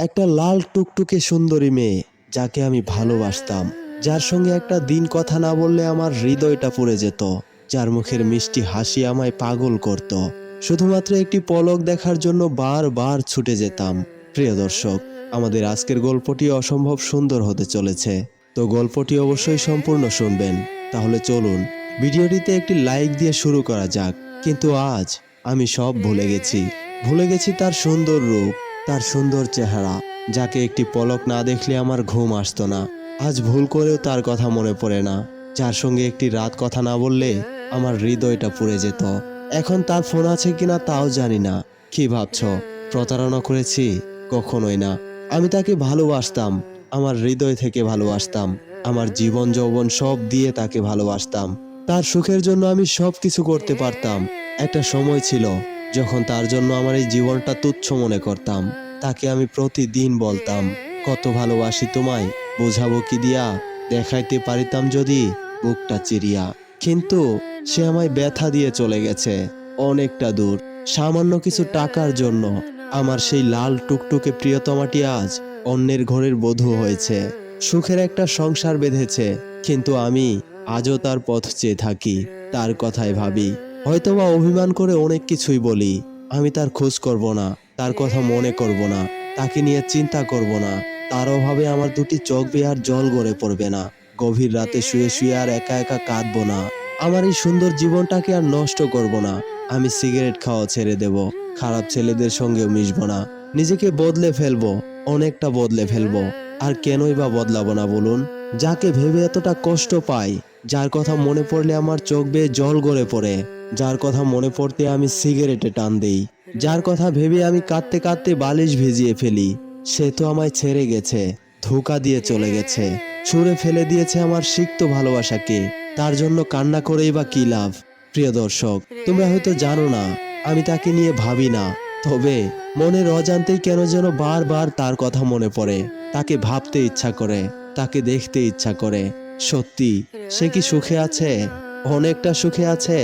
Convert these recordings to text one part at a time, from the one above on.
একটা লাল টুকটুকে সুন্দরী মেয়ে যাকে আমি ভালোবাসতাম, যার সঙ্গে একটা দিন কথা না বললে আমার হৃদয়টা পুড়ে যেত, যার মুখের মিষ্টি হাসি আমায় পাগল করত। শুধুমাত্র একটি পলক দেখার জন্য বারবার ছুটে যেতাম। প্রিয় দর্শক, আমাদের আজকের গল্পটি অসম্ভব সুন্দর হতে চলেছে, তো গল্পটি অবশ্যই সম্পূর্ণ শুনবেন। তাহলে চলুন ভিডিওটিতে একটি লাইক দিয়ে শুরু করা যাক। কিন্তু আজ আমি সব ভুলে গেছি তার সুন্দর রূপ, তার সুন্দর চেহারা, যাকে একটি পলক না দেখলে আমার ঘুম আসতো না। আজ ভুল করেও তার কথা মনে পড়ে না, যার সঙ্গে একটি রাত কথা না বললে আমার হৃদয়টা পুড়ে যেত। এখন তার ফোন আছে কিনা তাও জানি না। কি ভাবছ, প্রতারণা করেছি? কখনোই না। আমি তাকে ভালোবাসতাম, আমার হৃদয় থেকে ভালোবাসতাম, আমার জীবন যৌবন সব দিয়ে তাকে ভালোবাসতাম। তার সুখের জন্য আমি সব কিছু করতে পারতাম। একটা সময় ছিল যখন তার জন্য আমার এই জীবনটা তুচ্ছ মনে করতাম। তাকে আমি প্রতিদিন বলতাম, কত ভালোবাসি তোমায়, বোঝাবো কি দিয়া, দেখাইতে পারিতাম যদি বুকটা চিরিয়া। কিন্তু সে আমায় ব্যথা দিয়ে চলে গেছে অনেকটা দূর, সামান্য কিছু টাকার জন্য। আমার সেই লাল টুকটুকে প্রিয়তমাটি আজ অন্যের ঘরের বধূ হয়েছে, সুখের একটা সংসার বেঁধেছে। কিন্তু আমি আজও তার পথ চেয়ে থাকি, তার কথাই ভাবি। হয়তোবা অভিমান করে অনেক কিছুই বলি। আমি তার খোঁজ করব না, তার কথা মনে করব না, তাকে নিয়ে চিন্তা করব না। তার অভাবে আমার দুটি চোখ বেয়ে আর জল গড়ে পড়বে না। গভীর রাতে শুয়ে শুয়ে আর একা একা কাঁদবো না। আমার এই সুন্দর জীবনটাকে আর নষ্ট করব না। আমি সিগারেট খাওয়া ছেড়ে দেব, খারাপ ছেলেদের সঙ্গেও মিশবো না। নিজেকে বদলে ফেলবো, অনেকটা বদলে ফেলবো। আর কেনই বা বদলাবো না বলুন? যাকে ভেবে এতটা কষ্ট পাই, যার কথা মনে পড়লে আমার চোখ বেয়ে জল গড়ে পড়ে, যার কথা মনে পড়তে আমি সিগারেটে টান দেই, যার কথা ভেবে আমি কাঁদতে কাঁদতে বালিশ ভিজিয়ে ফেলি, সে তো আমায় ছেড়ে গেছে, ধোঁকা দিয়ে চলে গেছে, ছুঁড়ে ফেলে দিয়েছে আমার সিক্ত ভালোবাসাকে। তার জন্য কান্না করেই বা কি লাভ? প্রিয় দর্শক, তোমরা হয়তো জানো না আমি তাকে নিয়ে ভাবি না, তবে মনের অজান্তেই কেন যেন বারবার তার কথা মনে পড়ে। তাকে ভাবতে ইচ্ছা করে, তাকে দেখতে ইচ্ছা করে। সত্যি সে কি সুখে আছে? অনেকটা সুখে আছে,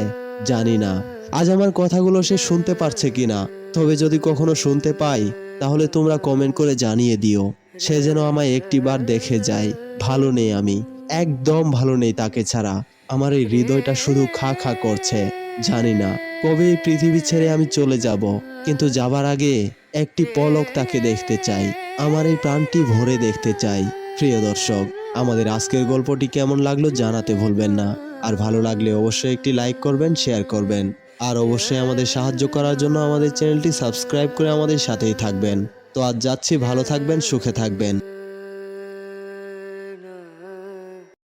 জানি না। আজ আমার কথাগুলো সে শুনতে পারছে কিনা, তবে যদি কখনো শুনতে পাই তাহলে তোমরা কমেন্ট করে জানিয়ে দিও। সে যেন আমায় একটিবার দেখে যায়। ভালো নেই আমি, একদম ভালো নেই তাকে ছাড়া। আমার এই হৃদয়টা শুধু খা খা করছে। জানি না কবে এই পৃথিবী ছেড়ে আমি চলে যাব, কিন্তু যাবার আগে একটি পলক তাকে দেখতে চাই, আমার এই প্রাণটি ভরে দেখতে চাই। প্রিয় দর্শক, আমাদের আজকের গল্পটি কেমন লাগলো জানাতে ভুলবেন না। আর ভালো লাগলে অবশ্যই একটি লাইক করবেন, শেয়ার করবেন। আর অবশ্যই আমাদের সাহায্য করার জন্য আমাদের চ্যানেলটি সাবস্ক্রাইব করে আমাদের সাথেই থাকবেন। তো আজ যাচ্ছি, ভালো থাকবেন, সুখে থাকবেন।